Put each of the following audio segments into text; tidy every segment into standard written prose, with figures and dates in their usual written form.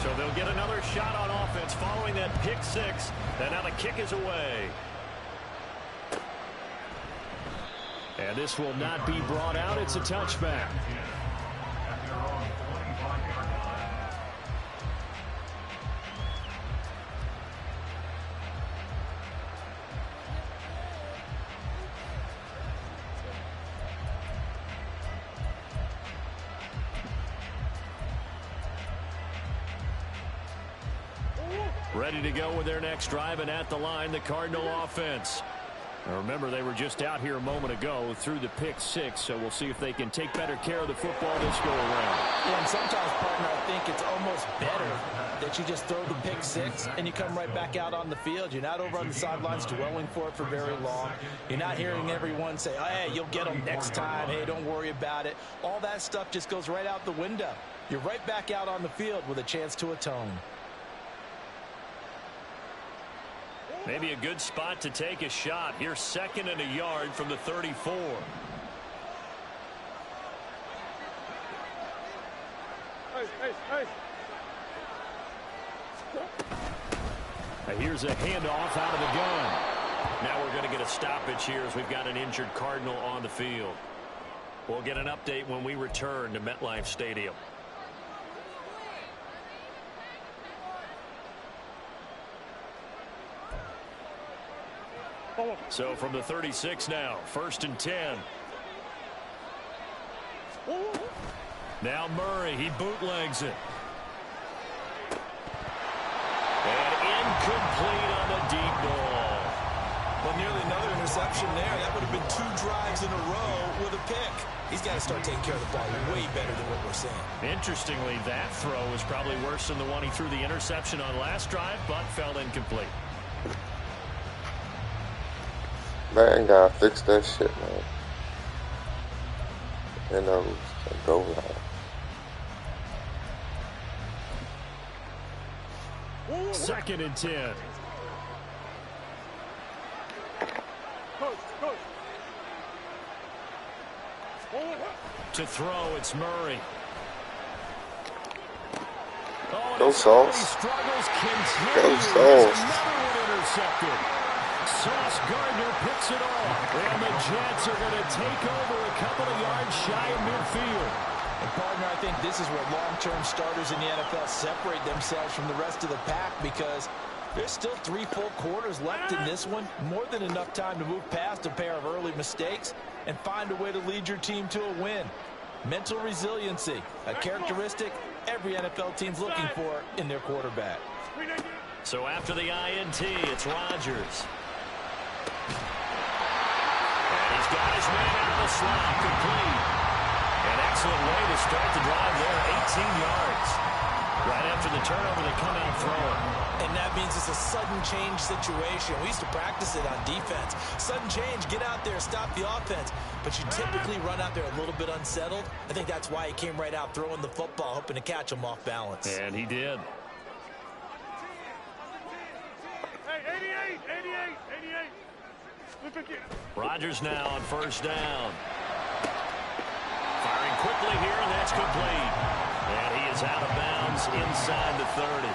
So they'll get another shot on offense following that pick six. And now the kick is away. And this will not be brought out. It's a touchback. Ready to go with their next drive, and at the line, the Cardinal offense. Now remember, they were just out here a moment ago through the pick six, so we'll see if they can take better care of the football this go around. Yeah, and sometimes, partner, I think it's almost better that you just throw the pick six and you come right back out on the field. You're not over on the sidelines dwelling for it for very long. You're not hearing everyone say, oh, hey, you'll get them next time. Hey, don't worry about it. All that stuff just goes right out the window. You're right back out on the field with a chance to atone. Maybe a good spot to take a shot. Here's 2nd and a yard from the 34. Here's a handoff out of the gun. Now we're going to get a stoppage here as we've got an injured Cardinal on the field. We'll get an update when we return to MetLife Stadium. So from the 36 now, 1st and 10. Now Murray, he bootlegs it. And incomplete on the deep ball. Well, nearly another interception there. That would have been 2 drives in a row with a pick. He's got to start taking care of the ball way better than what we're seeing. Interestingly, that throw was probably worse than the one he threw the interception on last drive, but fell incomplete. Man, gotta fix that shit, man. And go line. 2nd and 10. To throw, it's Murray. Oh, Go Sauce. Go Sauce. Intercepted. Sauce Gardner picks it off. And the Jets are going to take over a couple of yards shy of midfield. And partner, I think this is where long-term starters in the NFL separate themselves from the rest of the pack, because there's still 3 full quarters left in this one. More than enough time to move past a pair of early mistakes and find a way to lead your team to a win. Mental resiliency, a characteristic every NFL team's looking for in their quarterback. So after the INT, it's Rodgers. And he's got his man out of the slot, complete. An excellent way to start the drive there, 18 yards. Right after the turnover, they come out throwing. And that means it's a sudden change situation. We used to practice it on defense. Sudden change, get out there, stop the offense. But you typically run out there a little bit unsettled. I think that's why he came right out throwing the football, hoping to catch him off balance. And he did. Hey, 88. Rodgers now on 1st down. Firing quickly here, and that's complete. And he is out of bounds inside the 30.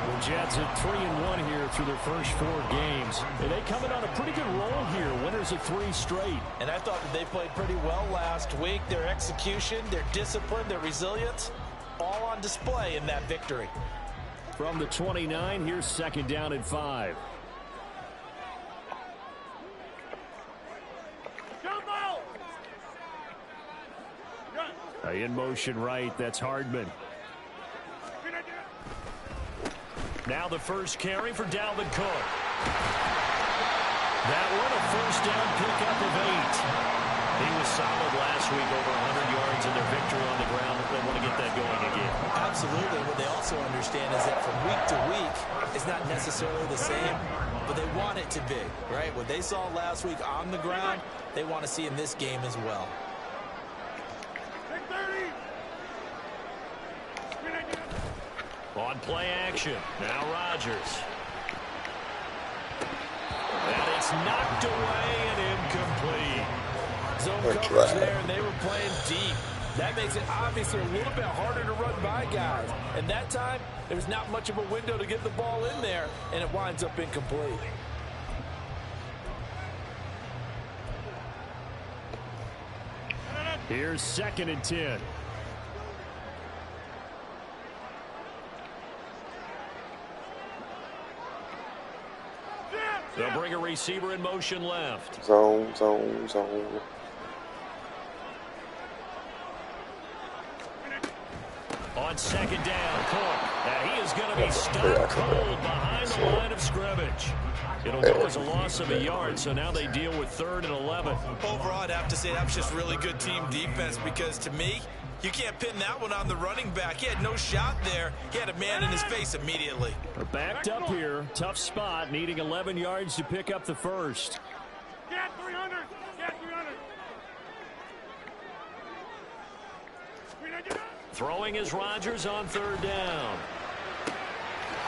The Jets at 3-1 here through their first 4 games. And they come in on a pretty good roll here. Winners of 3 straight. And I thought that they played pretty well last week. Their execution, their discipline, their resilience, all on display in that victory. From the 29, here's 2nd down and 5. In motion right, that's Hardman. Now the first carry for Dalvin Cook. That one a 1st down pickup of 8. He was solid last week, over 100 yards in their victory on the ground. They want to get that going again. Absolutely. What they also understand is that from week to week, it's not necessarily the same, but they want it to be, right? What they saw last week on the ground, they want to see in this game as well. On play action, now Rodgers. And it's knocked away and incomplete. Zone coverage there, and they were playing deep. That makes it obviously a little bit harder to run by guys. And that time, there's not much of a window to get the ball in there, and it winds up incomplete. Here's 2nd and 10. They'll bring a receiver in motion left. Zone, zone, zone. On 2nd down, Cook. And he is going to be stopped cold behind the line of scrimmage. It'll go as a loss of a yard, so now they deal with 3rd and 11. Overall, I'd have to say that was just really good team defense because, to me, you can't pin that one on the running back. He had no shot there. He had a man in his face immediately. They're backed up here. Tough spot, needing 11 yards to pick up the first. Get 300. Get 300. Throwing is Rodgers on 3rd down.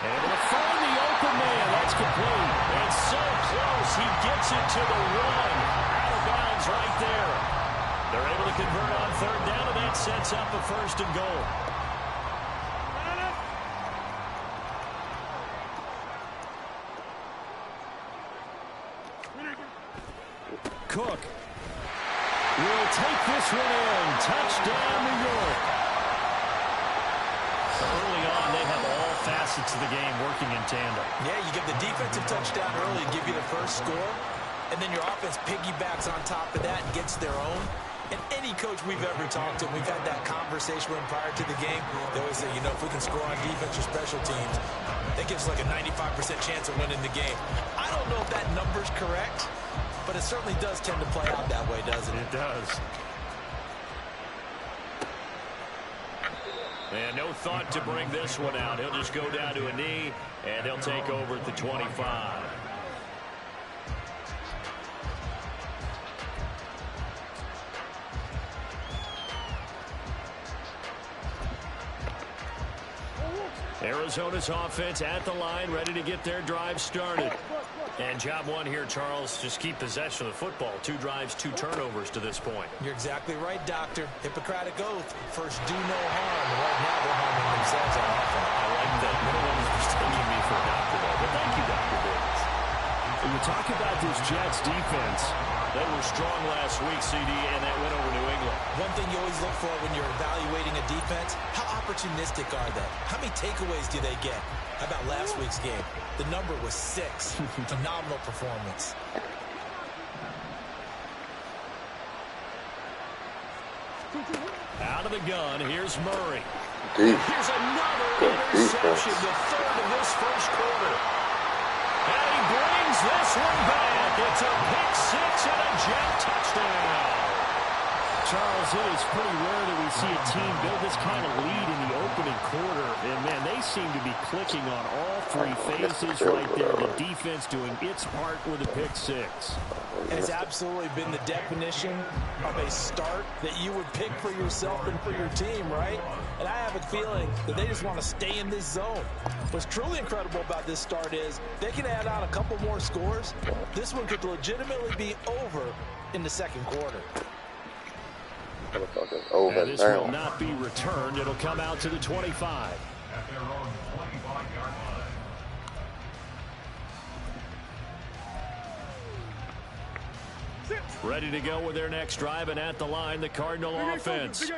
Able to find the open man. That's complete. And so close. He gets it to the 1. Out of bounds right there. They're able to convert on 3rd down, and that sets up a 1st and goal. Cook will take this one in. Touchdown, New York. Early on, they have all facets of the game working in tandem. Yeah, you get the defensive touchdown early and give you the first score, and then your offense piggybacks on top of that and gets their own. And any coach we've ever talked to, we've had that conversation with them prior to the game. They always say, you know, if we can score on defense or special teams, that gives us like a 95% chance of winning the game. I don't know if that number's correct, but it certainly does tend to play out that way, doesn't it? It does. And no thought to bring this one out. He'll just go down to a knee, and they'll take over at the 25. Arizona's offense at the line, ready to get their drive started. And job one here, Charles, just keep possession of the football. 2 drives, 2 turnovers to this point. You're exactly right, Doctor. Hippocratic oath. First, do no harm. Right now, they're harming themselves on offense. I like that. No one was mistaking me for a doctor, though. But thank you, Dr. Davis. When you talk about this Jets defense, they were strong last week, CD, and that went over New England. One thing you always look for when you're evaluating a defense, how opportunistic are they? How many takeaways do they get? How about last week's game? The number was 6. Phenomenal performance. Out of the gun, here's Murray. Deep. Here's another interception, the 3rd of this first quarter. And he brings this one back. It's a pick 6 and a Jet touchdown. Charles, it is pretty rare that we see a team build this kind of lead in the opening quarter. And, man, they seem to be clicking on all 3 phases right there. The defense doing its part with a pick 6. And it's absolutely been the definition of a start that you would pick for yourself and for your team, right? And I have a feeling that they just want to stay in this zone. What's truly incredible about this start is they can add on a couple more scores. This one could legitimately be over in the 2nd quarter. And this will not be returned. It'll come out to the 25. Ready to go with their next drive, and at the line, the Cardinal offense.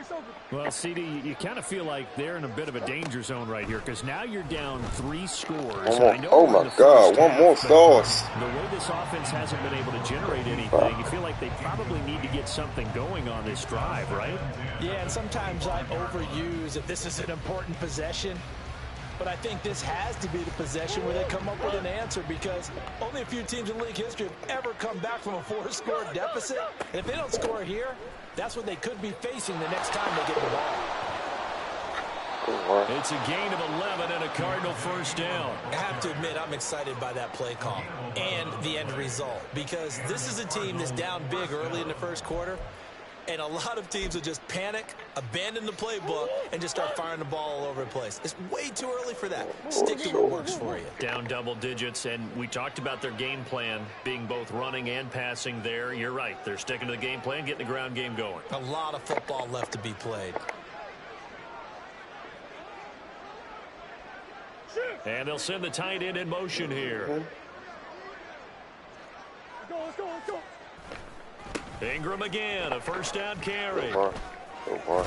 Well, CD, you kind of feel like they're in a bit of a danger zone right here because now you're down 3 scores. Oh, my God. One more sauce. The way this offense hasn't been able to generate anything, you feel like they probably need to get something going on this drive, right? Yeah, and sometimes I overuse if this is an important possession. But I think this has to be the possession where they come up with an answer because only a few teams in league history have ever come back from a 4-score deficit. And if they don't score here, that's what they could be facing the next time they get the ball. It's a gain of 11 and a Cardinal 1st down. I have to admit, I'm excited by that play call and the end result because this is a team that's down big early in the 1st quarter. And a lot of teams will just panic, abandon the playbook, and just start firing the ball all over the place. It's way too early for that. Stick to what works for you. Down double digits, and we talked about their game plan being both running and passing there. You're right. They're sticking to the game plan, getting the ground game going. A lot of football left to be played. And they'll send the tight end in motion here. Let's go. Ingram again, a first down carry. Go on.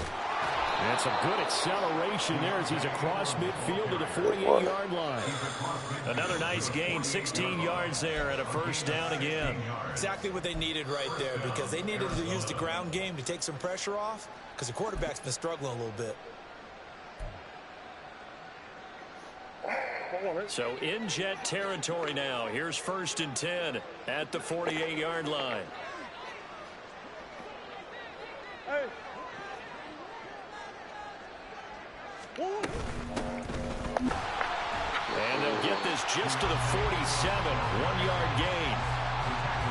And some good acceleration there as he's across midfield to the 48-yard line. Another nice gain, 16 yards there and a first down again. Exactly what they needed right there, because they needed to use the ground game to take some pressure off, because the quarterback's been struggling a little bit. So in Jet territory now. Here's 1st and 10 at the 48-yard line. Hey. And they'll get this just to the 47, 1-yard gain.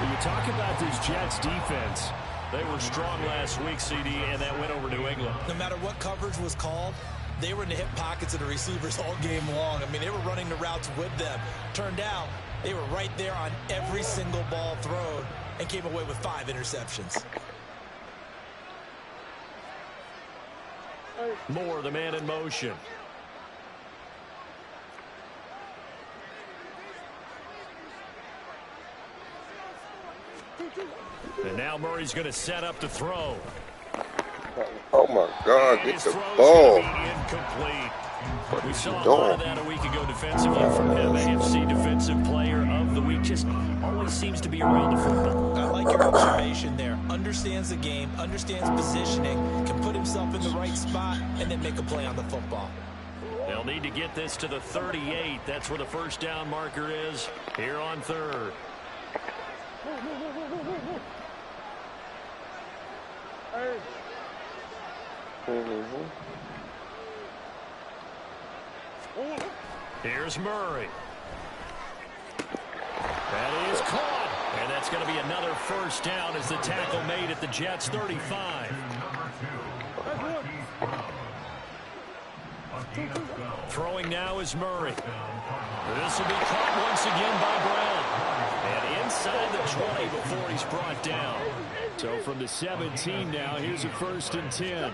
When you talk about this Jets defense, They were strong last week, CD, and that went over New England. No matter what coverage was called, they were in the hip pockets of the receivers all game long. I mean, they were running the routes with them. Turned out, they were right there on every single ball thrown and came away with 5 interceptions. Moore, the man in motion. And now Murray's going to set up to throw. Oh my God, get the ball. Incomplete. We saw a doing? lot of that a week ago defensively from him. AFC Defensive Player of the Week. Just always seems to be around the football. I like your observation there. Understands the game, understands positioning, can put himself in the right spot, and then make a play on the football. They'll need to get this to the 38. That's where the first down marker is here on third. Here's Murray. That is caught. And that's going to be another first down as the tackle made at the Jets' 35. Throwing now is Murray. This will be caught once again by Brown. And inside the 20 before he's brought down. So from the 17 now, here's a 1st and 10.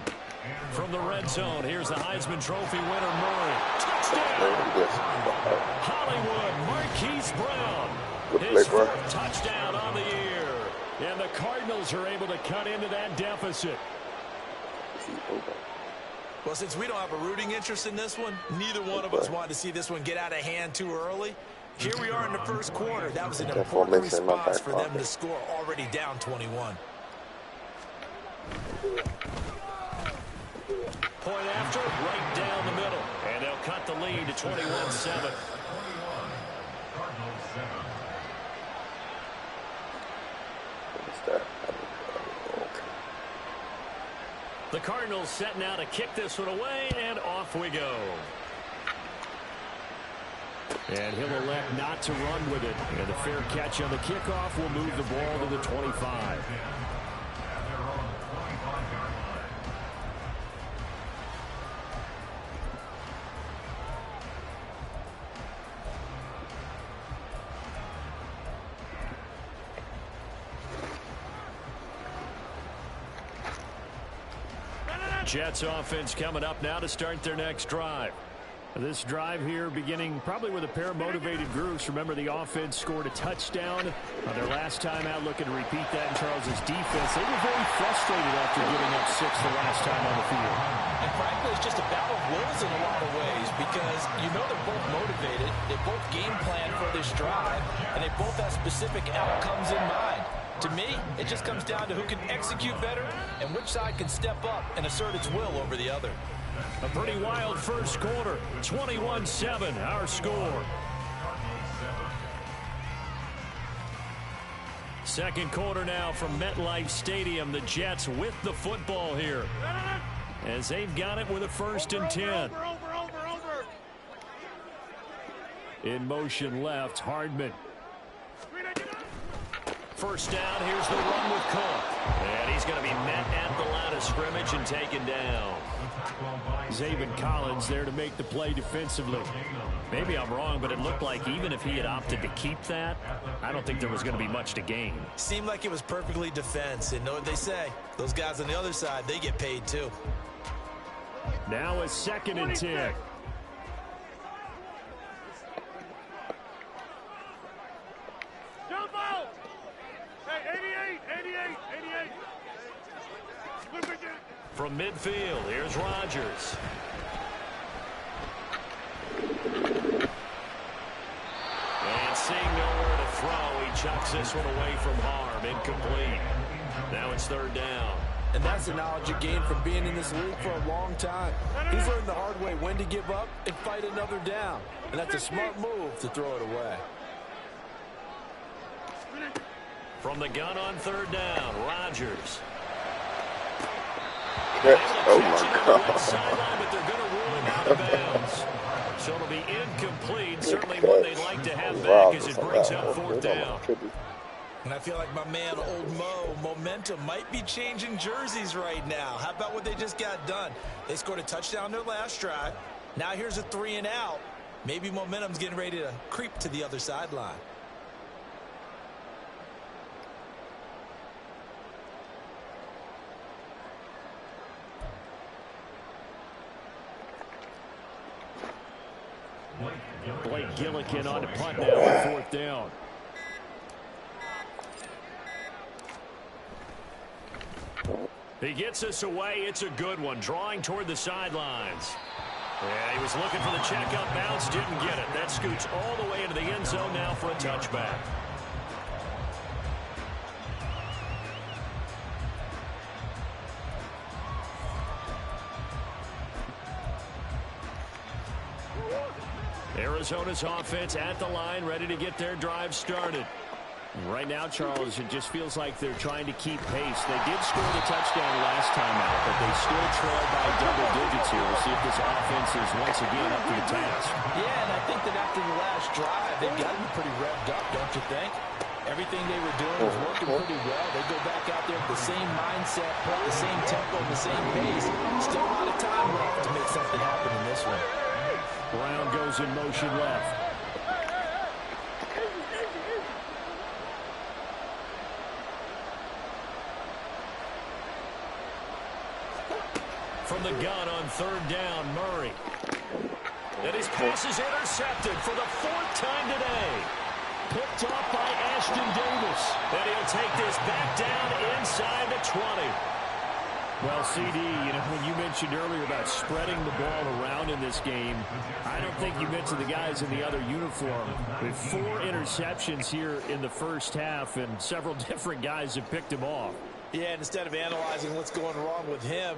From the red zone, here's the Heisman Trophy winner, Murray. Touchdown! Hollywood, Marquise Brown. His fourth touchdown on the year. And the Cardinals are able to cut into that deficit. Well, since we don't have a rooting interest in this one, neither one of us wanted to see this one get out of hand too early. Here we are in the first quarter. That was an important response for them to score, already down 21. Point after, right down the middle. And they'll cut the lead to 21-7. The Cardinals set now to kick this one away, and off we go. And he'll elect not to run with it. And the fair catch on the kickoff will move the ball to the 25. Jets offense coming up now to start their next drive. This drive here beginning probably with a pair of motivated groups. Remember, the offense scored a touchdown their last time out, looking to repeat that in Charles's defense. They were very frustrated after giving up 6 the last time on the field. And frankly, it's just a battle of wills in a lot of ways, because you know they're both motivated, they both game plan for this drive, and they both have specific outcomes in mind. To me, it just comes down to who can execute better and which side can step up and assert its will over the other. A pretty wild first quarter. 21-7, our score. Second quarter now from MetLife Stadium. The Jets with the football here, as they've got it with a 1st and 10. Over. In motion left, Hardman. First down, here's the run with Cook. And he's going to be met at the line of scrimmage and taken down. Zaven Collins there to make the play defensively. Maybe I'm wrong, but it looked like even if he had opted to keep that, I don't think there was going to be much to gain. Seemed like it was perfectly defense, and know what they say. Those guys on the other side, they get paid too. Now a 2nd and 10. From midfield, here's Rodgers. And seeing nowhere to throw, he chucks this one away from harm. Incomplete. Now it's third down. And that's the knowledge you gain from being in this league for a long time. He's learned the hard way when to give up and fight another down. And that's a smart move to throw it away. From the gun on third down, Rodgers. Oh, my God. Sideline, but they're going to rule him out of bounds. So it'll be incomplete. Certainly one they'd like to have back as it brings up fourth down. And I feel like my man, Old Mo, momentum might be changing jerseys right now. How about what they just got done? They scored a touchdown their last drive. Now here's a 3 and out. Maybe momentum's getting ready to creep to the other sideline. Blake Gillikin on to punt now on fourth down. He gets us away. It's a good one. Drawing toward the sidelines. Yeah, he was looking for the checkup bounce. Didn't get it. That scoots all the way into the end zone now for a touchback. Arizona's offense at the line, ready to get their drive started. Right now, Charles, it just feels like they're trying to keep pace. They did score the touchdown last time out, but they still trail by double digits here. We'll see if this offense is once again up to the task. Yeah, and I think that after the last drive, they've gotten pretty revved up, don't you think? Everything they were doing was working pretty well. They go back out there with the same mindset, put the same tempo, the same pace. Still a lot of time left to make something happen in this one. Brown goes in motion left. From the gun on third down, Murray. And his pass is intercepted for the fourth time today. Picked off by Ashton Davis. And he'll take this back down inside the 20. Well, CD, when you mentioned earlier about spreading the ball around in this game, I don't think you mentioned the guys in the other uniform. With 4 interceptions here in the first half, and several different guys have picked him off. Yeah, and instead of analyzing what's going wrong with him,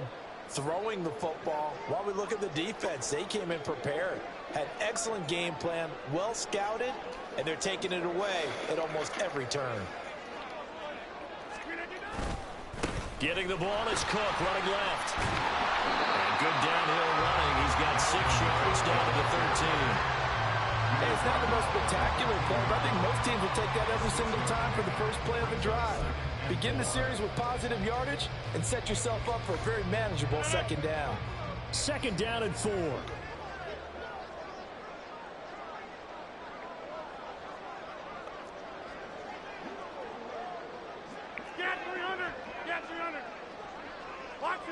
throwing the football, while we look at the defense, they came in prepared, had excellent game plan, well scouted, and they're taking it away at almost every turn. Getting the ball is Cook running left. And good downhill running. He's got 6 yards down to the 13. Hey, it's not the most spectacular play, but I think most teams will take that every single time for the first play of the drive. Begin the series with positive yardage and set yourself up for a very manageable second down. Second down and 4.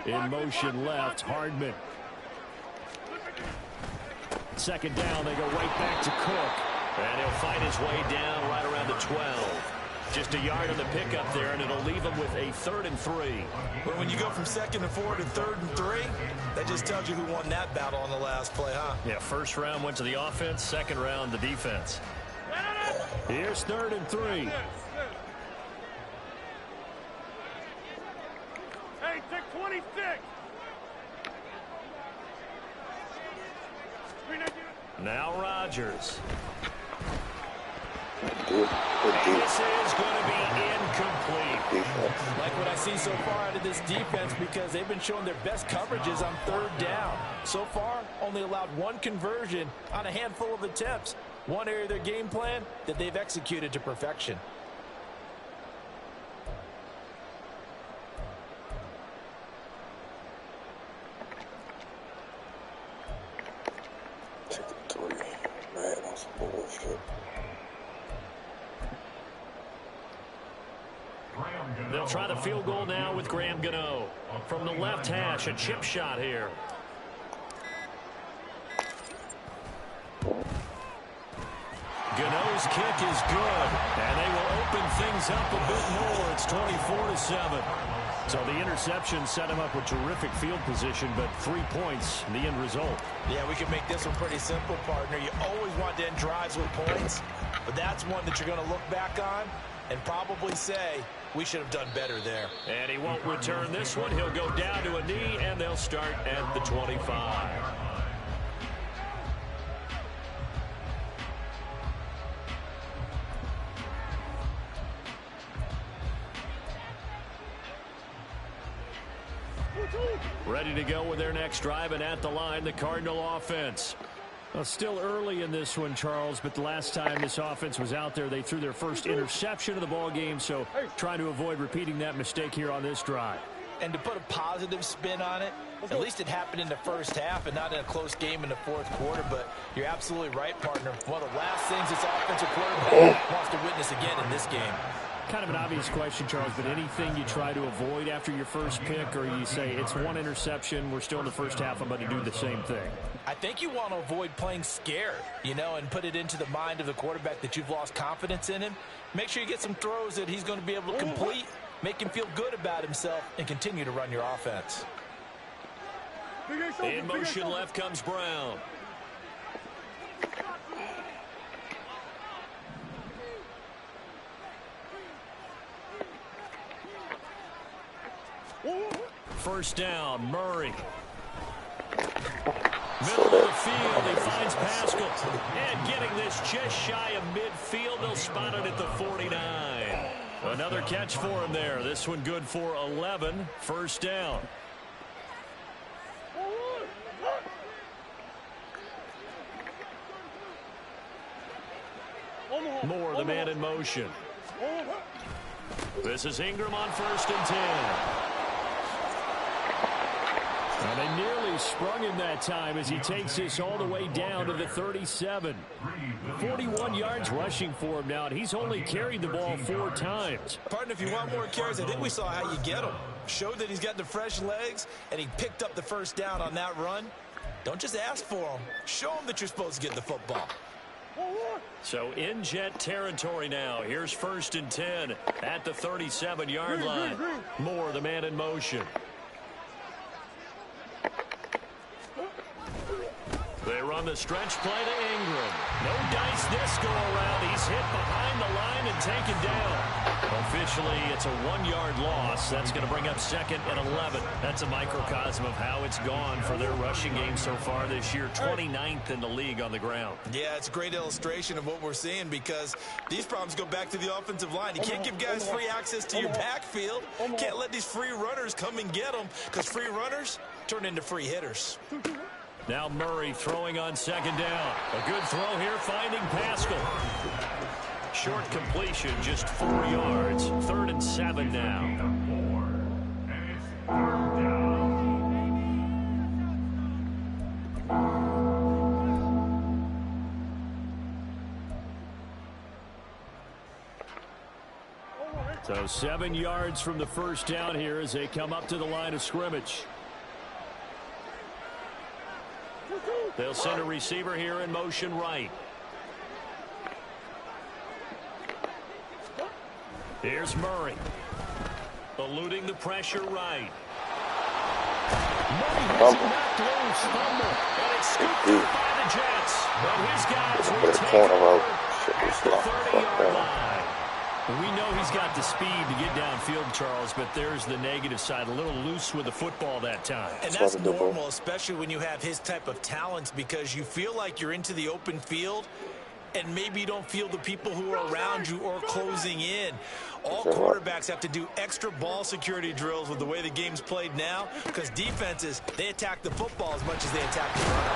In motion left, Hardman. Second down, they go right back to Cook. And he'll find his way down right around the 12. Just a yard on the pickup there, and it'll leave him with a 3rd and 3. But when you go from 2nd and 4 to 3rd and 3, that just tells you who won that battle on the last play, huh? Yeah, first round went to the offense, second round the defense. Here's 3rd and 3. Hey, take 26. Now Rodgers. Good This is going to be incomplete. Like what I see so far out of this defense, because they've been showing their best coverages on 3rd down. So far, only allowed 1 conversion on a handful of attempts. One area of their game plan that they've executed to perfection. Man, that's bullshit. They'll try the field goal now with Graham Gano. From the left hash, a chip shot here. Gano's kick is good, and they will open things up a bit more. It's 24-7. So the interception set him up with terrific field position, but 3 points, the end result. Yeah, we can make this one pretty simple, partner. You always want to end drives with points, but that's one that you're going to look back on and probably say, we should have done better there. And he won't return this one. He'll go down to a knee, and they'll start at the 25. Ready to go with their next drive, and at the line, the Cardinal offense. Well, still early in this one, Charles, but the last time this offense was out there, they threw their first interception of the ball game, so trying to avoid repeating that mistake here on this drive. And to put a positive spin on it, at least it happened in the first half and not in a close game in the fourth quarter, but you're absolutely right, partner. One of the last things this offensive quarterback wants to witness again in this game. Kind of an obvious question, Charles, but anything you try to avoid after your first pick, or you say it's one interception, we're still in the first half, I'm going to do the same thing? I think you want to avoid playing scared, you know, and put it into the mind of the quarterback that you've lost confidence in him. Make sure you get some throws that he's going to be able to complete, make him feel good about himself, and continue to run your offense. In motion left comes Brown. First down, Murray. Middle of the field, he finds Pascal. And getting this just shy of midfield, they'll spot it at the 49. Another catch for him there. This one good for 11. First down. Moore, the man in motion. This is Ingram on 1st and 10. And they nearly sprung him that time as he takes this all the way down to the 37. 41 yards rushing for him now, and he's only carried the ball 4 times. Partner, if you want more carries, I think we saw how you get him. Showed that he's got the fresh legs, and he picked up the first down on that run. Don't just ask for him. Show him that you're supposed to get the football. So in Jet territory now. Here's 1st and 10 at the 37-yard line. Moore, the man in motion. They run the stretch play to Ingram. No dice this go around. He's hit behind the line and taken down. Officially, it's a 1-yard loss. That's going to bring up 2nd and 11. That's a microcosm of how it's gone for their rushing game so far this year. 29th in the league on the ground. Yeah, it's a great illustration of what we're seeing because these problems go back to the offensive line. You can't give guys free access to your backfield. Can't let these free runners come and get them because free runners turn into free hitters. Now Murray throwing on 2nd down. A good throw here, finding Pascal. Short completion, just 4 yards. 3rd and 7 now. So 7 yards from the first down here as they come up to the line of scrimmage. They'll send a receiver here in motion right. Here's Murray. Eluding the pressure right. Murray has it knocked loose. Fumble. And it's scooped up by the Jets. But his guys will take over the 30-yard line. We know he's got the speed to get downfield, Charles, but there's the negative side. A little loose with the football that time. And that's normal, especially when you have his type of talents, because you feel like you're into the open field and maybe you don't feel the people who are around you or closing in. All quarterbacks have to do extra ball security drills with the way the game's played now because defenses, they attack the football as much as they attack the runner.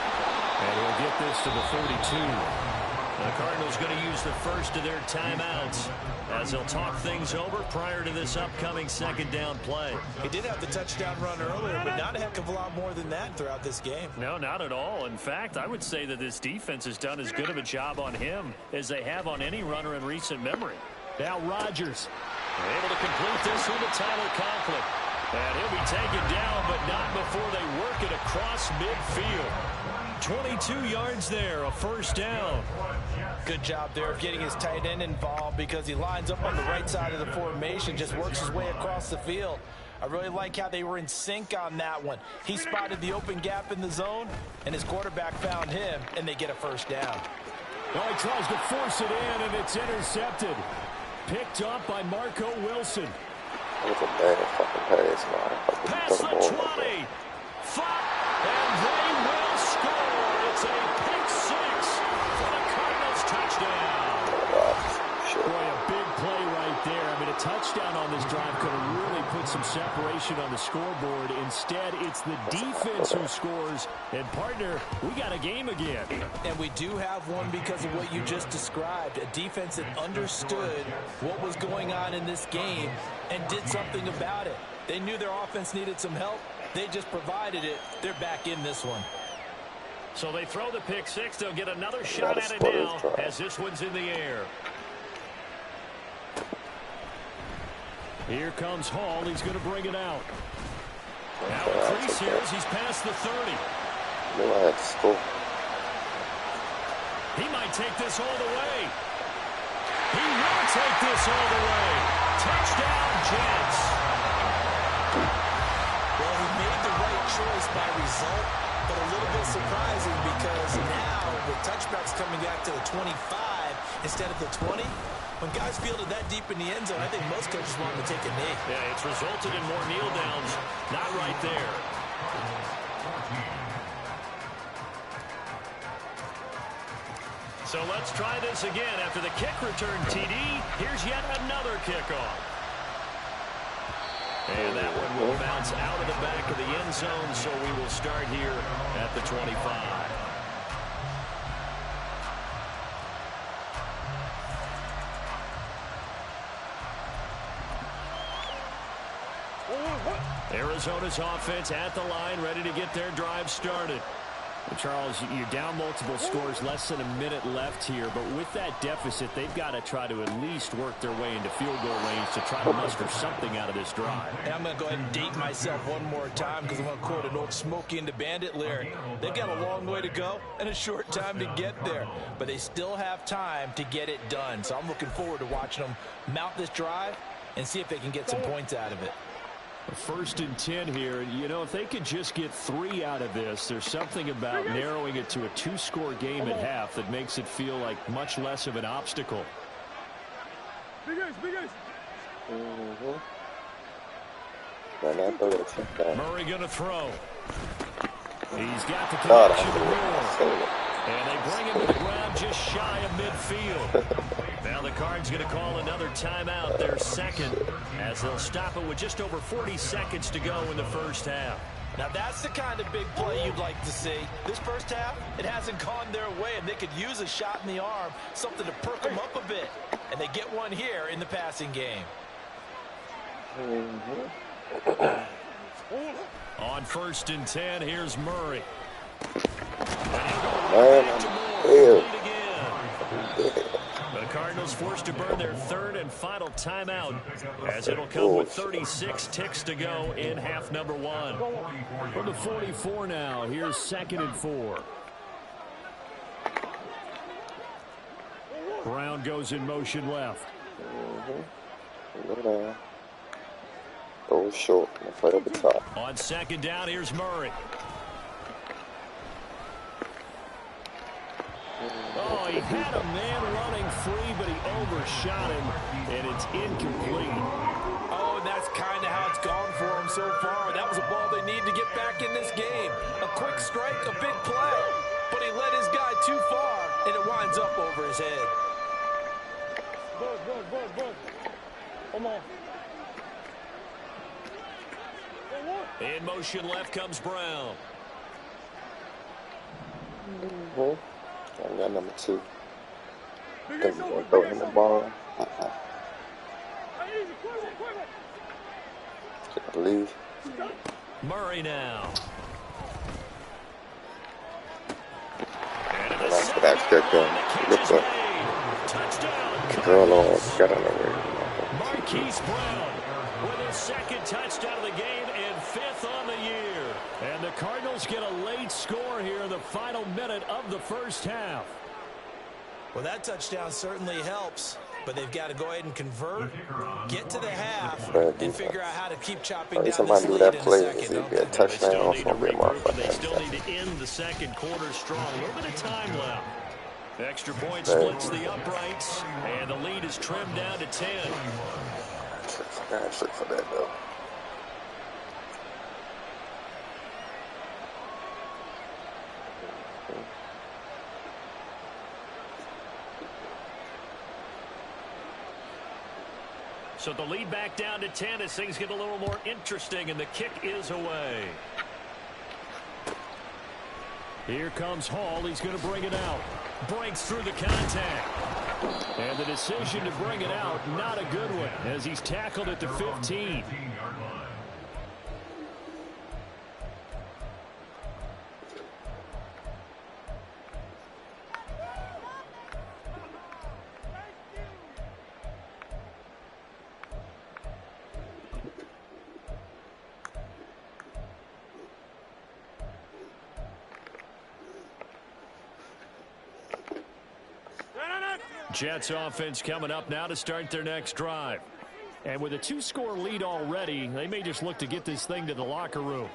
And we'll get this to the 42. The Cardinals going to use the first of their timeouts as they'll talk things over prior to this upcoming 2nd down play. He did have the touchdown run earlier, but not a heck of a lot more than that throughout this game. No, not at all. In fact, I would say that this defense has done as good of a job on him as they have on any runner in recent memory. Now Rodgers able to complete this with a Tyler Conklin. And he'll be taken down, but not before they work it across midfield. 22 yards there, a first down. Good job there of getting his tight end involved because he lines up on the right side of the formation, just works his way across the field. I really like how they were in sync on that one. He spotted the open gap in the zone, and his quarterback found him, and they get a first down. Well, he tries to force it in, and it's intercepted. Picked up by Marco Wilson. That was a bad fucking pass, man. Pass the 20. Flop, and they will score. It's a pick six for the Cardinals touchdown. Boy, a big play right there. I mean, a touchdown on this drive could have really put some separation on the scoreboard. Instead, it's the defense who scores. And, partner, we got a game again. And we do have one because of what you just described. A defense that understood what was going on in this game and did something about it. They knew their offense needed some help. They just provided it. They're back in this one. So they throw the pick six. They'll get another shot at it now as this one's in the air. Here comes Hall. He's going to bring it out. Now a crease here as he's past the 30. No, I had to score. He might take this all the way. He will take this all the way. Touchdown, Jets. Well, he made the right choice by result, but a little bit surprising because now with touchbacks coming back to the 25 instead of the 20, when guys fielded that deep in the end zone, I think most coaches want to take a knee. Yeah, it's resulted in more kneel downs. Not right there. So let's try this again. After the kick return TD, here's yet another kickoff. And that one will bounce out of the back of the end zone, so we will start here at the 25. Arizona's offense at the line, ready to get their drive started. Charles, you're down multiple scores, less than a minute left here, but with that deficit, they've got to try to at least work their way into field goal range to try to muster something out of this drive. And I'm going to go ahead and date myself one more time because I'm going to quote an old Smokey and the Bandit lyric. They've got a long way to go and a short time to get there, but they still have time to get it done. So I'm looking forward to watching them mount this drive and see if they can get some points out of it. First and 10 here. You know, if they could just get 3 out of this, there's something about narrowing it to a 2-score game at half that makes it feel like much less of an obstacle. Big ace, big ace. Murray going to throw. He's got the connection. And they bring him to the ground just shy of midfield. Now the Cards going to call another timeout, their second, as they'll stop it with just over 40 seconds to go in the first half. Now that's the kind of big play you'd like to see. This first half, it hasn't gone their way, and they could use a shot in the arm, something to perk them up a bit. And they get one here in the passing game. On first and 10, here's Murray. The Cardinals forced to burn their third and final timeout as it'll come with 36 ticks to go in half number 1. From the 44 now, here's 2nd and 4. Brown goes in motion left. Go short. Play over top. On 2nd down, here's Murray. Oh, he had a man running free, but he overshot him, and it's incomplete. Oh, and that's kind of how it's gone for him so far. That was a ball they need to get back in this game. A quick strike, a big play. But he led his guy too far, and it winds up over his head. Good. Come on. In motion left comes Brown. I got number 2. Because he's going to throw him the ball. Can't leave. Murray now. Nice back there, looks like girl got on the way. Marquise Brown with his 2nd touchdown of the game and 5th on the year. And the Cardinals get a late score here in the final minute of the first half. Well, that touchdown certainly helps, but they've got to go ahead and convert, get to the half, and figure out how to keep chopping down somebody this do lead that in a play, second. it'd be a touchdown. They still need to Be a regroup, and they still motherfucking need to end the second quarter strong. A little bit of time left. Extra point splits the uprights, and the lead is trimmed down to 10. I got trick for that, though. So the lead back down to 10 as things get a little more interesting, and the kick is away. Here comes Hall. He's going to bring it out. Breaks through the contact. And the decision to bring it out, not a good one, as he's tackled at the 15. Jets offense coming up now to start their next drive. And with a 2-score lead already, they may just look to get this thing to the locker room.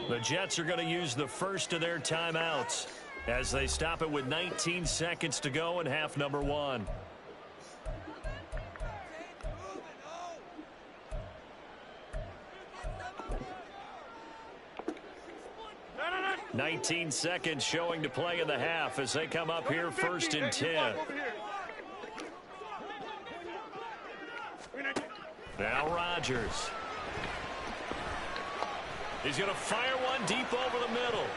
The Jets are going to use the first of their timeouts as they stop it with 19 seconds to go in half number 1. 19 seconds showing to play in the half as they come up here 1st and 10. Now Rodgers. He's going to fire one deep over the middle.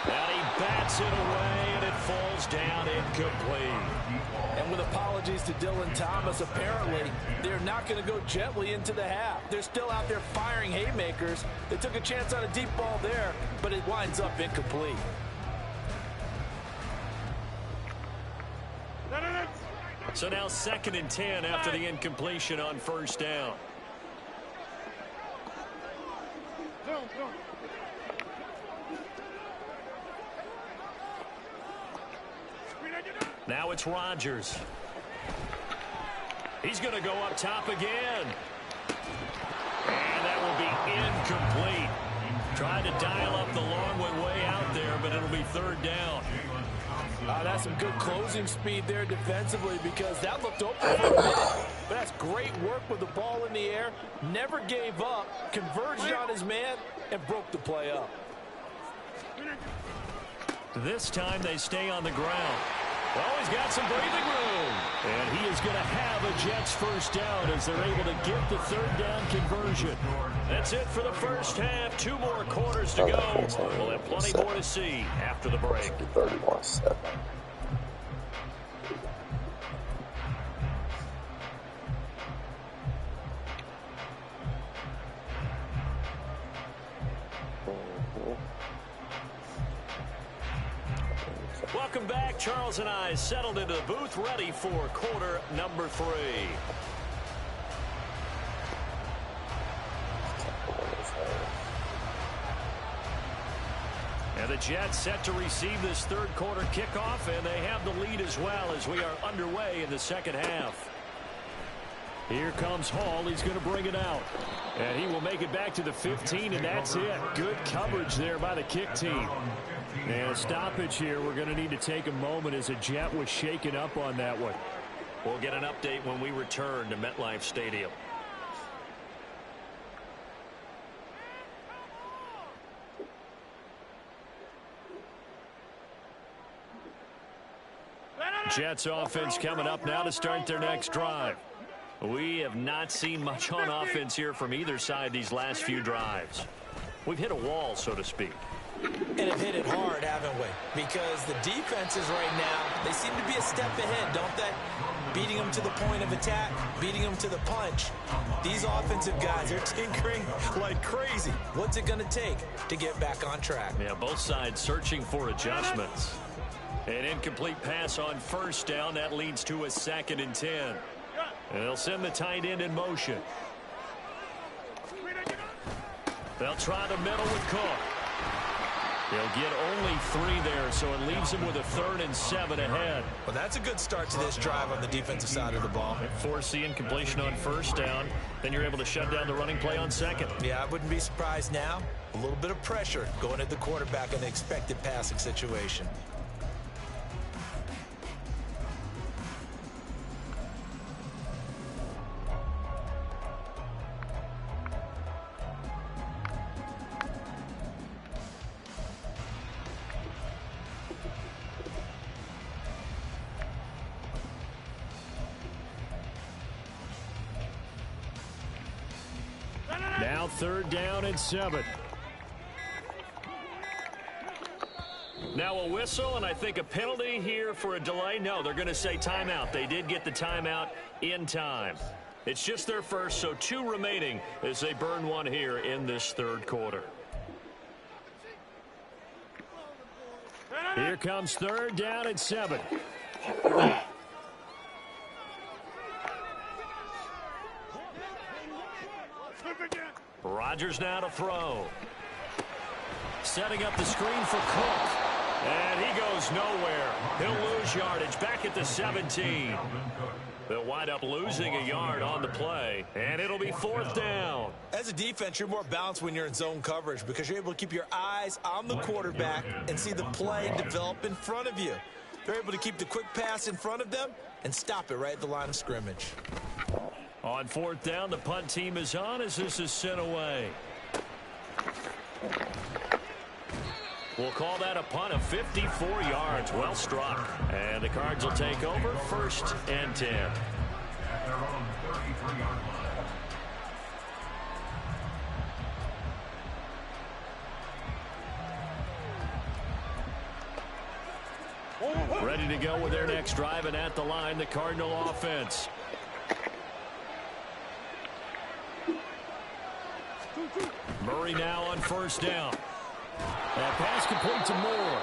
And he bats it away, and it falls down incomplete. And with apologies to Dylan Thomas, apparently they're not going to go gently into the half. They're still out there firing haymakers. They took a chance on a deep ball there, but it winds up incomplete. So now 2nd and 10 after the incompletion on 1st down. Now it's Rodgers. He's going to go up top again. And that will be incomplete. Tried to dial up the long way out there, but it'll be 3rd down. That's some good closing speed there defensively, because that looked open for a minute. But that's great work with the ball in the air. Never gave up, converged on his man, and broke the play up. This time they stay on the ground. Oh, he's got some breathing room. And he is going to have a Jets 1st down as they're able to get the 3rd down conversion. That's it for the first half. 2 more quarters to go. We'll have plenty more to see after the break. 31-7. Welcome back. Charles and I settled into the booth, ready for quarter number 3. And the Jets set to receive this 3rd quarter kickoff, and they have the lead as well as we are underway in the 2nd half. Here comes Hall. He's going to bring it out. And he will make it back to the 15, and that's it. Good coverage there by the kick team. And a stoppage here. We're going to need to take a moment as a Jet was shaken up on that one. We'll get an update when we return to MetLife Stadium. Jets offense coming up now to start their next drive. We have not seen much on offense here from either side these last few drives. We've hit a wall, so to speak. And have hit it hard, haven't we? Because the defenses right now, they seem to be a step ahead, don't they? Beating them to the point of attack, beating them to the punch. These offensive guys are tinkering like crazy. What's it going to take to get back on track? Yeah, both sides searching for adjustments. An incomplete pass on 1st down. That leads to a 2nd and 10. And they'll send the tight end in motion. They'll try the middle with Cook. They'll get only 3 there, so it leaves them with a 3rd and 7 ahead. Well, that's a good start to this drive on the defensive side of the ball. Force the incompletion on 1st down. Then you're able to shut down the running play on 2nd. Yeah, I wouldn't be surprised now. A little bit of pressure going at the quarterback in the expected passing situation. Now 3rd down and 7. Now a whistle, and I think a penalty here for a delay. No, they're going to say timeout. They did get the timeout in time. It's just their first, so 2 remaining as they burn 1 here in this 3rd quarter. Here comes 3rd down and 7. Rodgers now to throw. Setting up the screen for Cook. And he goes nowhere. He'll lose yardage back at the 17. They'll wind up losing a yard on the play, and it'll be 4th down. As a defense, you're more balanced when you're in zone coverage because you're able to keep your eyes on the quarterback and see the play develop in front of you. They're able to keep the quick pass in front of them and stop it right at the line of scrimmage. On 4th down, the punt team is on as this is sent away. We'll call that a punt of 54 yards. Well struck. And the Cards will take over 1st and 10. Ready to go with their next drive, and at the line, the Cardinal offense. Murray now on 1st down. That pass complete to Moore.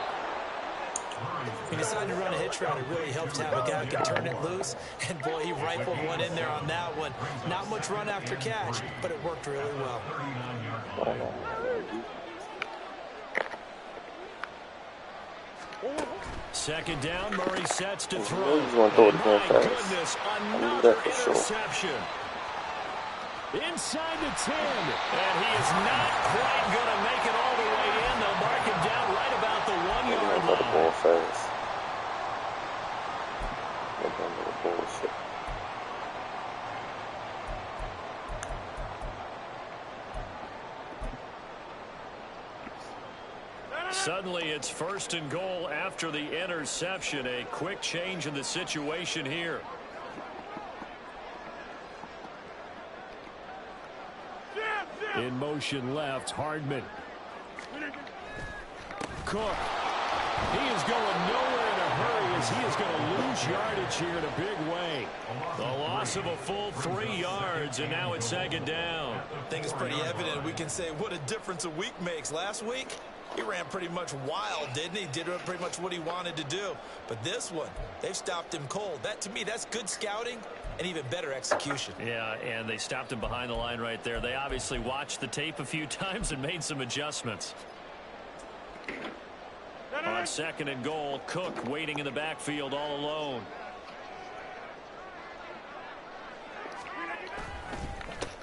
He decided to run a hitch route. It really helps to have a guy who can turn it loose. And, boy, he rifled one in there on that one. Not much run after catch, but it worked really well. Second down, Murray sets to throw. My goodness, another interception. Inside the 10. And he is not quite going to make it all the way in. They'll mark him down right about the 1-yard line. Ball fast. Bullshit. Suddenly it's 1st and goal after the interception. A quick change in the situation here. In motion left, Hardman. Cook. He is going nowhere in a hurry as he is going to lose yardage here in a big way. The loss of a full 3 yards, and now it's 2nd down. I think it's pretty evident. We can say what a difference a week makes. Last week, he ran pretty much wild, didn't he? Did pretty much what he wanted to do. But this one, they've stopped him cold. That, to me, that's good scouting and even better execution. Yeah, and they stopped him behind the line right there. They obviously watched the tape a few times and made some adjustments. On 2nd and goal, Cook waiting in the backfield all alone.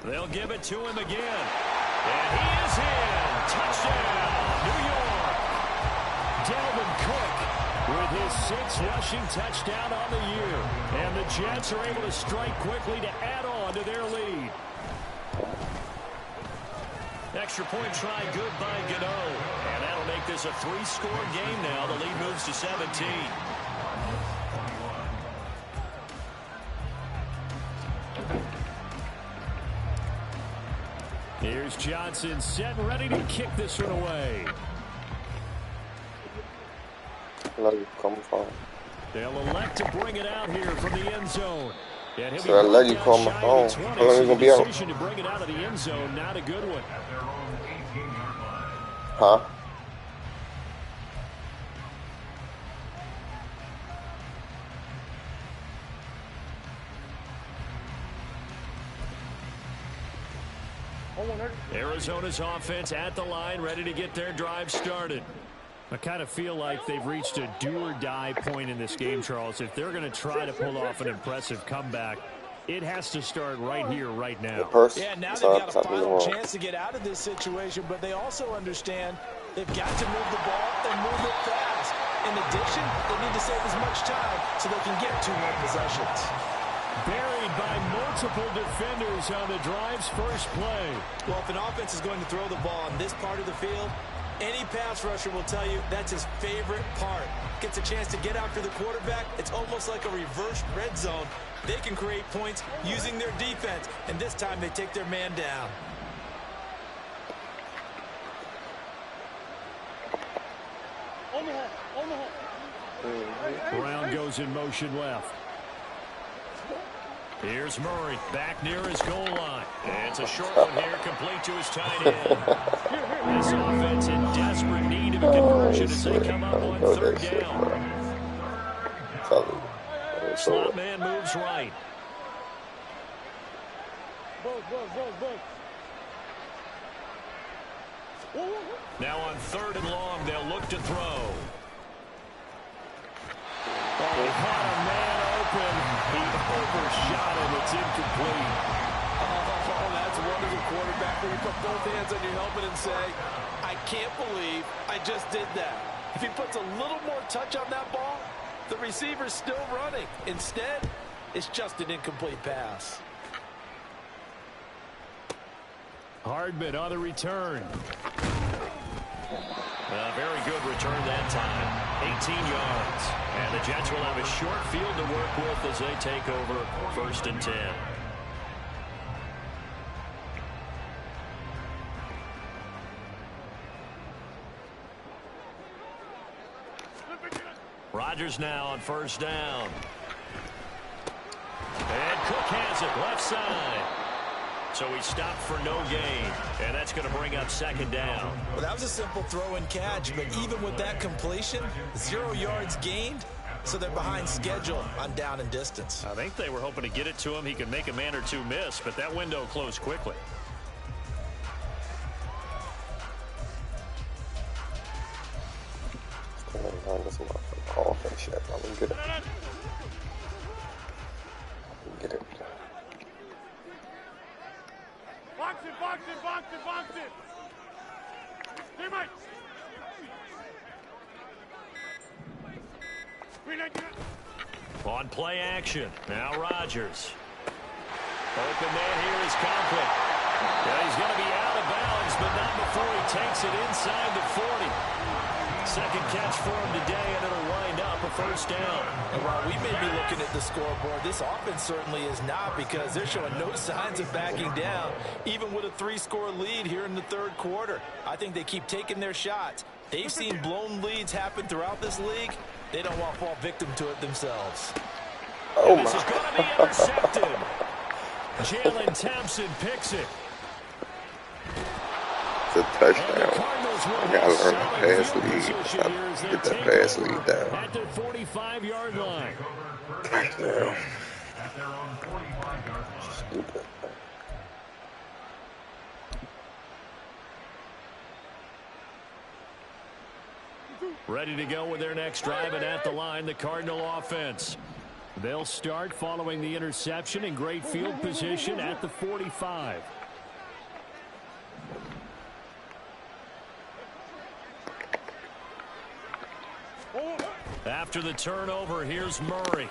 They'll give it to him again. And he is in. Touchdown, New York. Dalvin Cook with his 6th rushing touchdown on the year. And the Jets are able to strike quickly to add on to their lead. Extra point try good by Gano. And that'll make this a 3-score game now. The lead moves to 17. Here's Johnson set and ready to kick this one away. Where you come from? They'll elect to bring it out here from the end zone. So I let you call my phone. How long are you going to be out? To bring it out of the end zone, not a good one. Huh? Arizona's offense at the line, ready to get their drive started. I kind of feel like they've reached a do-or-die point in this game, Charles. If they're going to try to pull off an impressive comeback, it has to start right here, right now. Yeah, now they've got a final chance to get out of this situation, but they also understand they've got to move the ball and move it fast. In addition, they need to save as much time so they can get 2 more possessions. Buried by multiple defenders on the drive's first play. Well, if an offense is going to throw the ball on this part of the field, any pass rusher will tell you that's his favorite part. Gets a chance to get after the quarterback. It's almost like a reverse red zone. They can create points using their defense, and this time they take their man down. Brown goes in motion left. Here's Murray back near his goal line. And it's a short one here, complete to his tight end. This offense in desperate need of a conversion as they come up on 3rd down. Slot man moves right. Now on 3rd and long, they'll look to throw. Oh, he caught a man open. He overshot him. It's incomplete. Oh, that's one as a quarterback where you put both hands on your helmet and say, I can't believe I just did that. If he puts a little more touch on that ball, the receiver's still running. Instead, it's just an incomplete pass. Hardman on the return. A very good return that time. 18 yards. And the Jets will have a short field to work with as they take over 1st and 10. Rodgers now on 1st down. And Cook has it left side. So he stopped for no gain, and that's going to bring up 2nd down. Well, that was a simple throw and catch, but even with that completion, 0 yards gained, so they're behind schedule on down and distance. I think they were hoping to get it to him. He could make a man or 2 miss, but that window closed quickly. Offense yet. I didn't get it. Box it. Teammates. On play action. Now Rodgers. Open man here is Conklin. Yeah, he's going to be out of bounds, but not before he takes it inside the 40. 2nd catch for him today, and it'll wind up a 1st down. And while we may be looking at the scoreboard, this offense certainly is not, because they're showing no signs of backing down, even with a 3-score lead here in the 3rd quarter. I think they keep taking their shots. They've seen blown leads happen throughout this league. They don't want to fall victim to it themselves. Oh, this is going to be intercepted. Jalen Thompson picks it. It's a touchdown. I gotta learn to pass lead. Get that pass lead down. At the 45-yard line. Touchdown. Stupid. Ready to go with their next drive, and at the line, the Cardinal offense. They'll start following the interception in great field position at the 45. After the turnover, here's Murray.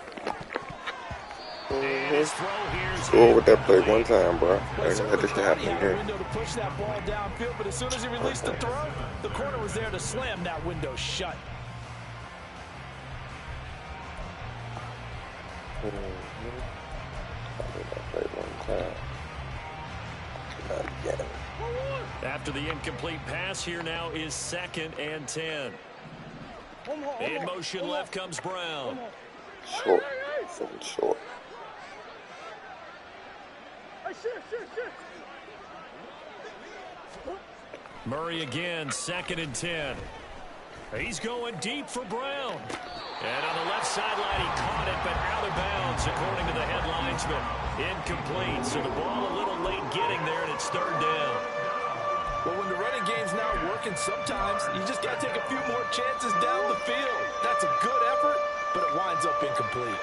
And his throw here's Go with that play one time, bro. I didn't have this to happen again. Window to push that ball downfield, but as soon as he released the throw, the corner was there to slam that window shut. I did that play one time. Not again. After the incomplete pass, here now is 2nd and 10. In motion left comes Brown. Short. Fucking short. Murray again, 2nd and 10. He's going deep for Brown. And on the left sideline, he caught it, but out of bounds, according to the head linesman. Incomplete, so the ball a little late getting there, and it's third down. Well, when the running game's not working, sometimes you just got to take a few more chances down the field. That's a good effort, but it winds up incomplete.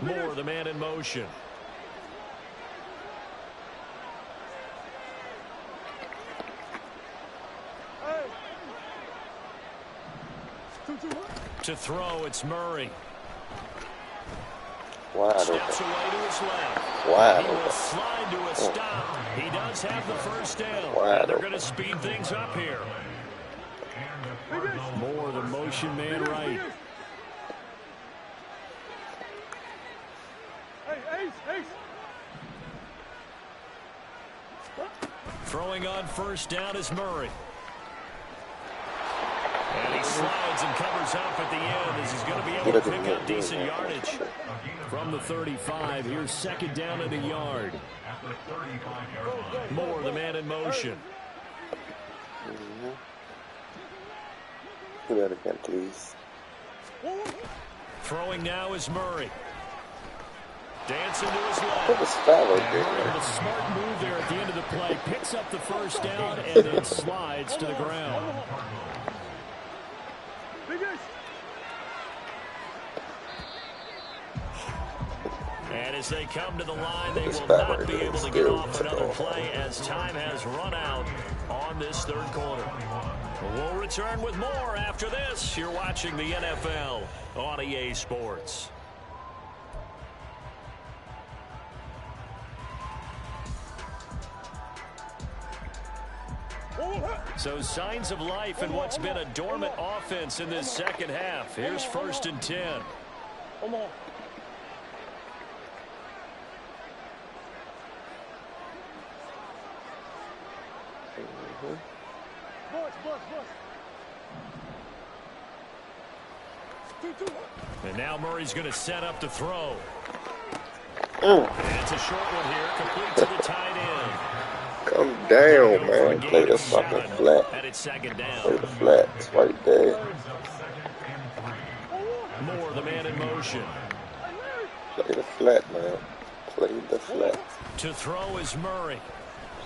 Moore, the man in motion. To throw, it's Murray. Wide Steps open. away to his left. Wide He will open. slide to a stop. He does have the first down. Wide And they're open. going to speed things up here. Moore, the motion man right. Throwing on first down is Murray. And he slides and covers up at the end as he's going to be able to pick up decent yardage. From the 35, here's second down and a yard. Moore, the man in motion. Do that again, please. Throwing now is Murray. Dancing to his What left. was Fallow And doing? Murray with a smart move there at the end of the play. Picks up the first down and then slides to the ground. And as they come to the line, they will not be able to get off another play as time has run out on this third quarter. We'll return with more after this. You're watching the NFL on EA Sports. So signs of life in what's been a dormant offense in this second half. Here's first and 10. And now Murray's going to set up to throw. And it's a short one here, complete to the tight end. Come down, man. Play the fucking flat. And it's second Play down. the flats right there. Moore, the man in motion. Play the flat, man. Play the flat. To throw is Murray.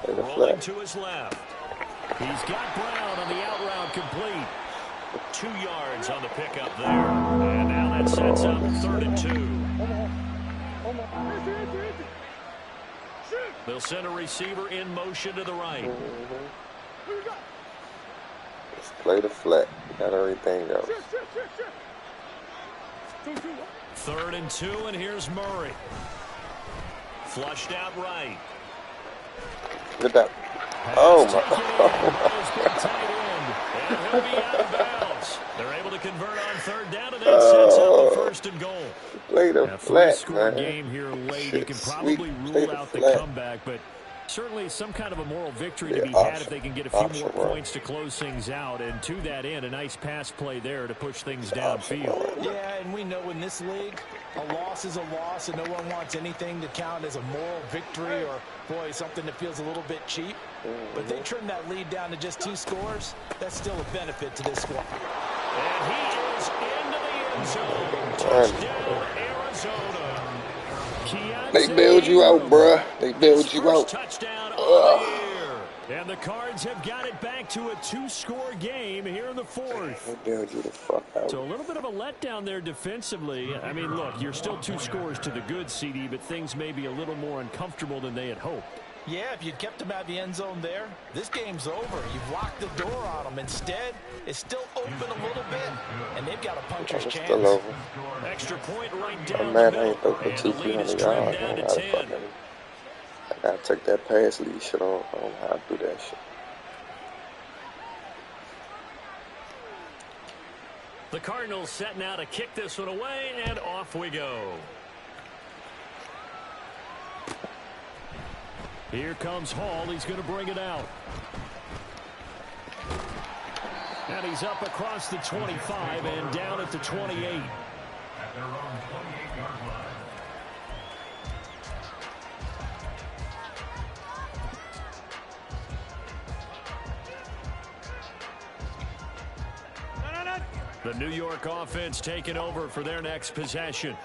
Play the Rolling flat. to his left. He's got Brown on the out route complete. 2 yards on the pickup there. And now that sets up third and 2. They'll send a receiver in motion to the right. Just play the flat. Got everything else. Third and 2, and here's Murray. Flushed out right. Look at that. Oh, Taken in my. by his big tight end. And he'll be out of bounds. They're able to convert on third down, and that sets up the first and goal. Play the A flat, three-score man. game here late. You Shit, can sweet. probably Play rule the out the flat. comeback, but certainly some kind of a moral victory to Yeah, be had option- if they can get a few option more run. points to close things out. And to that end, a nice pass play there to push things downfield. Yeah, and we know in this league, a loss is a loss, and no one wants anything to count as a moral victory or, boy, something that feels a little bit cheap. But they trim that lead down to just 2 scores. That's still a benefit to this squad. And he is into the end zone. Touchdown, Arizona. They bailed you out, bruh. They bailed you First out. touchdown of the year. And the Cards have got it back to a 2-score game here in the fourth. They bailed you the fuck out. So a little bit of a letdown there defensively. I mean, look, you're still 2 scores to the good, CD, but things may be a little more uncomfortable than they had hoped. Yeah, if you'd kept them out of the end zone there, this game's over. You've locked the door on them. Instead, it's still open a little bit, and they've got a puncher's It's chance. still over. Extra point right down I'm the mad I middle. ain't throw for And the lead is 200 trimmed yards. down I to gotta 10. fucking, I gotta take that pass lead shit on. I don't know how to do that shit. The Cardinals set now to kick this one away, and off we go. Here comes Hall. He's going to bring it out. And he's up across the 25 and down at the 28. The New York offense taking over for their next possession.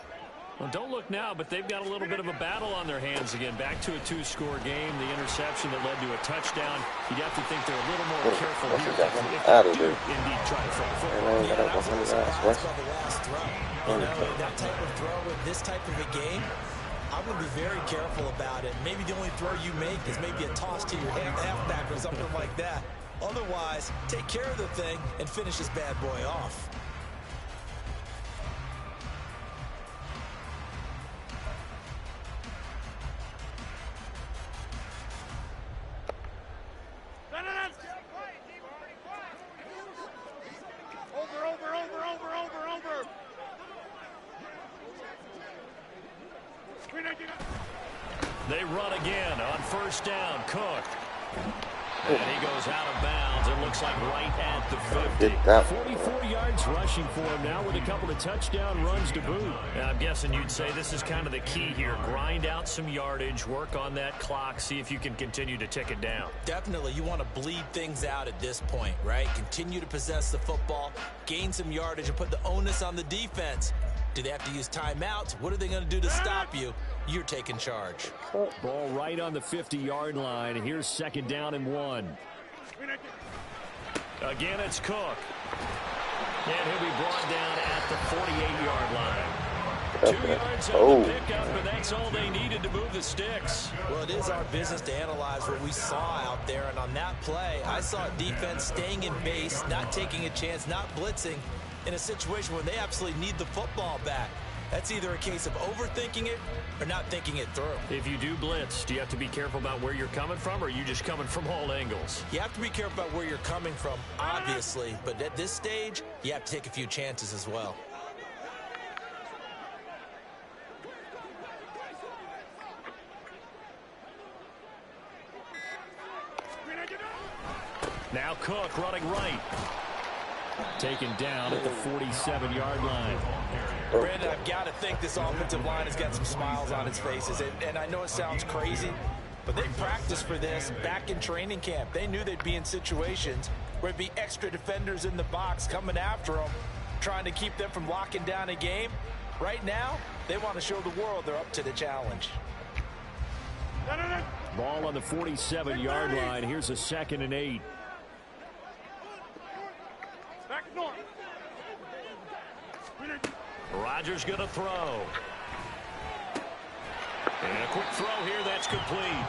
Well, don't look now, but they've got a little bit of a battle on their hands again. Back to a 2-score game. The interception that led to a touchdown. You'd have to think they're a little more careful here. Out of there. Indeed, try to throw the football. And I got 100 yards. The last throw. You know, that type of throw in this type of a game, I'm going to be very careful about it. Maybe the only throw you make is maybe a toss to your halfback or something like that. Otherwise, take care of the thing and finish this bad boy off. They run again on first down. Cook. And he goes out of bounds. It looks like right at the 50. 44 yards rushing for him now with a couple of touchdown runs to boot. And I'm guessing you'd say this is kind of the key here. Grind out some yardage, work on that clock, see if you can continue to tick it down. Definitely. You want to bleed things out at this point, right? Continue to possess the football, gain some yardage, and put the onus on the defense. Do they have to use timeouts? What are they going to do to stop you? You're taking charge. Ball right on the 50-yard line. Here's second down and 1. Again, it's Cook. And he'll be brought down at the 48-yard line. 2 yards on the pickup, and that's all they needed to move the sticks. Well, it is our business to analyze what we saw out there. And on that play, I saw defense staying in base, not taking a chance, not blitzing, in a situation where they absolutely need the football back. That's either a case of overthinking it or not thinking it through. If you do blitz, do you have to be careful about where you're coming from, or are you just coming from all angles? You have to be careful about where you're coming from, obviously. But at this stage, you have to take a few chances as well. Now Cook running right. Taken down at the 47-yard line. Brandon, I've got to think this offensive line has got some smiles on its faces. And I know it sounds crazy, but they practiced for this back in training camp. They knew they'd be in situations where it'd be extra defenders in the box coming after them, trying to keep them from locking down a game. Right now, they want to show the world they're up to the challenge. Ball on the 47-yard line. Here's a 2nd and 8. Rodgers going to throw. And a quick throw here, that's complete.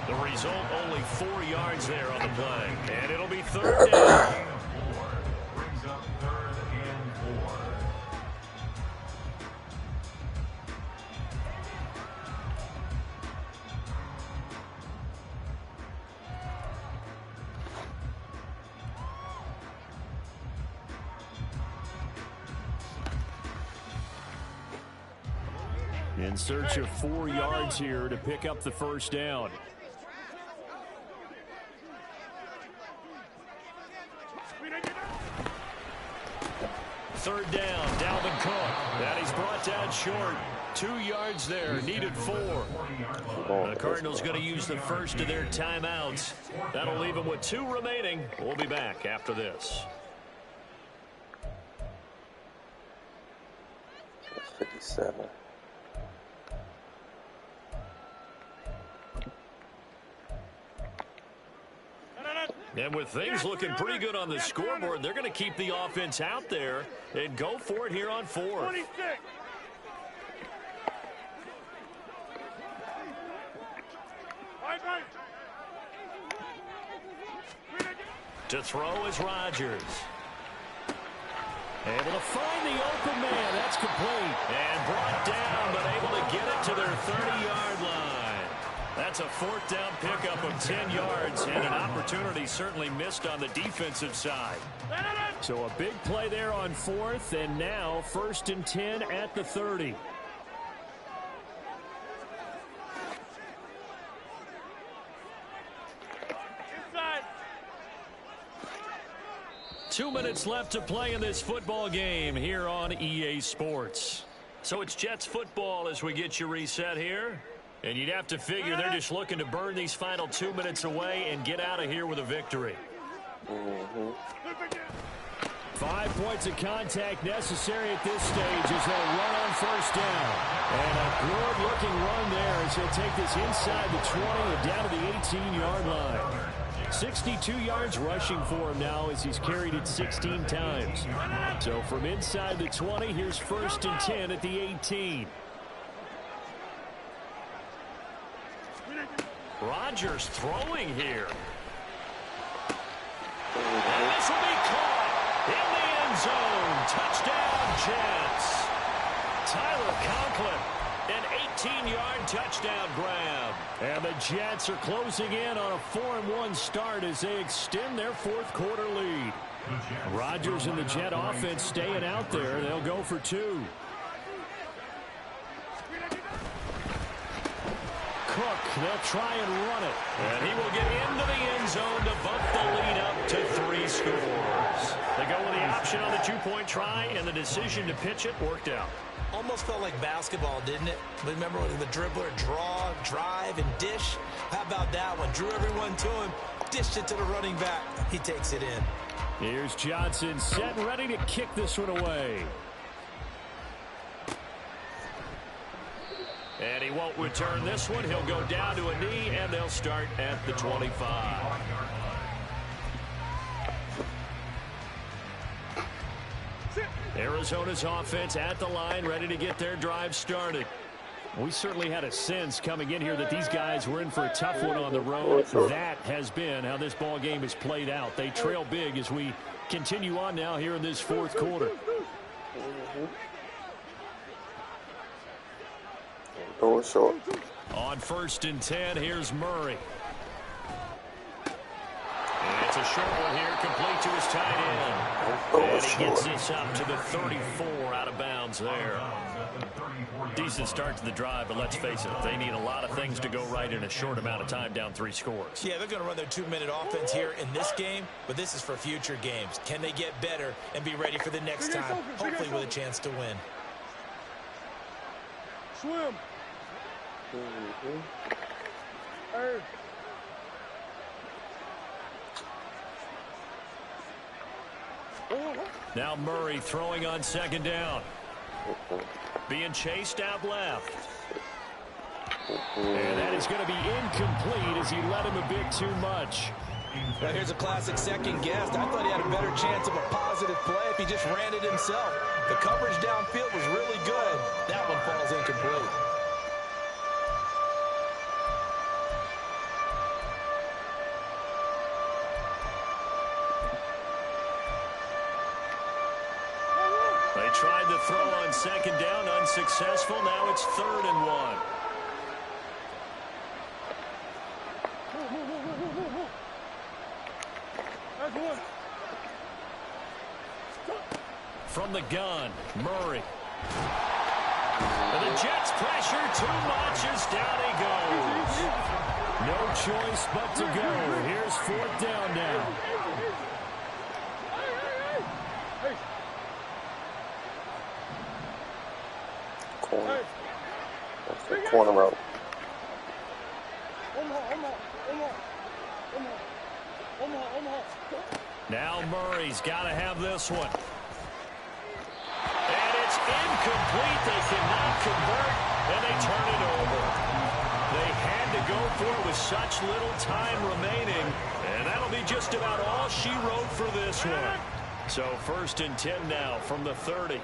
The result, only 4 yards there on the play. And it'll be 3rd down. Brings up 3rd and 4. In search of 4 yards here to pick up the first down. Third down, Dalvin Cook. And he's brought down short. 2 yards there, needed 4. The Cardinals going to use the first of their timeouts. That'll leave them with 2 remaining. We'll be back after this. 57. And with things looking pretty good on the scoreboard, they're going to keep the offense out there and go for it here on 4th. 26. To throw is Rodgers. Able to find the open man. That's complete. And brought down, but able to get it to their 30-yard line. That's a 4th down pickup of 10 yards, and an opportunity certainly missed on the defensive side. So a big play there on 4th, and now 1st and 10 at the 30. Inside. 2 minutes left to play in this football game here on EA Sports. So it's Jets football as we get you reset here. And you'd have to figure they're just looking to burn these final 2 minutes away and get out of here with a victory. 5 points of contact necessary at this stage as they'll run on first down. And a good-looking run there as he'll take this inside the 20 and down to the 18-yard line. 62 yards rushing for him now as he's carried it 16 times. So from inside the 20, here's first and 10 at the 18. Rodgers throwing here. And this will be caught in the end zone. Touchdown, Jets. Tyler Conklin, an 18-yard touchdown grab. And the Jets are closing in on a 4-1 start as they extend their fourth quarter lead. Rodgers and the Jet offense staying out there. They'll go for 2. Cook, they'll try and run it. And he will get into the end zone to bump the lead up to 3 scores. They go with the option on the 2-point try, and the decision to pitch it worked out. Almost felt like basketball, didn't it? Remember when the dribbler draw, drive, and dish? How about that one? Drew everyone to him, dished it to the running back. He takes it in. Here's Johnson set and ready to kick this one away. And he won't return this one. He'll go down to a knee, and they'll start at the 25. Arizona's offense at the line, ready to get their drive started. We certainly had a sense coming in here that these guys were in for a tough one on the road. That has been how this ball game has played out. They trail big as we continue on now here in this fourth quarter. Going short. On first and 10, here's Murray. And it's a short one here, complete to his tight end. And he gets this up to the 34, out of bounds there. Decent start to the drive, but let's face it, they need a lot of things to go right in a short amount of time, down 3 scores. Yeah, they're going to run their 2-minute offense here in this game, but this is for future games. Can they get better and be ready for the next time, hopefully with a chance to win? Swim. Hey. Now Murray throwing on second down. Being chased out left. And that is going to be incomplete as he led him a bit too much. Now here's a classic second guess. I thought he had a better chance of a positive play if he just ran it himself. The coverage downfield was really good. That one falls incomplete. They tried to throw on second down, unsuccessful. Now it's 3rd and 1. From the gun, Murray. And the Jets pressure too much as down he goes. No choice but to go. Here's 4th down now. Corner. That's the corner route. Now Murray's got to have this one. And it's incomplete. They cannot convert, and they turn it over. They had to go for it with such little time remaining, and that'll be just about all she wrote for this one. So 1st and 10 now from the 30.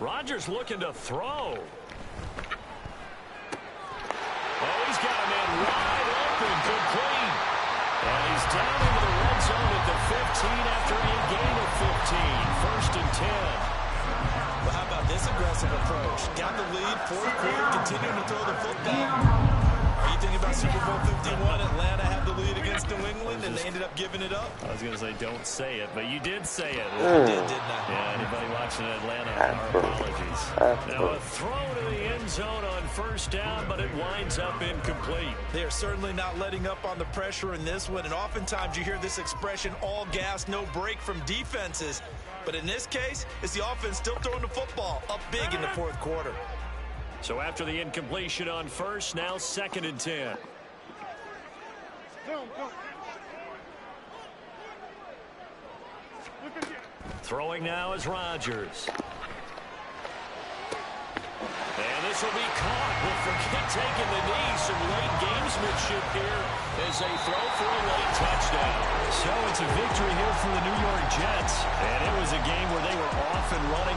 Rodgers looking to throw. Oh, he's got a man wide open, complete. And he's down into the red zone at the 15 after a gain of 15. 1st and 10. Well, how about this aggressive approach? Got the lead, 4th quarter, continuing to throw the football. Are you thinking about Super Bowl 51? Atlanta had the lead against New England, and they ended up giving it up? I was going to say don't say it, but you did say it. I did, didn't I? Yeah, anybody watching Atlanta, our apologies. Now a throw to the end zone on 1st down, but it winds up incomplete. They are certainly not letting up on the pressure in this one, and oftentimes you hear this expression, all gas, no break from defenses. But in this case, it's the offense still throwing the football up big in the 4th quarter. So after the incompletion on 1st, now 2nd and 10. Throwing now is Rodgers. And this will be caught. Well, forget taking the knee. Some late gamesmanship here as they throw for a late touchdown. So it's a victory here for the New York Jets. And it was a game where they were off and running.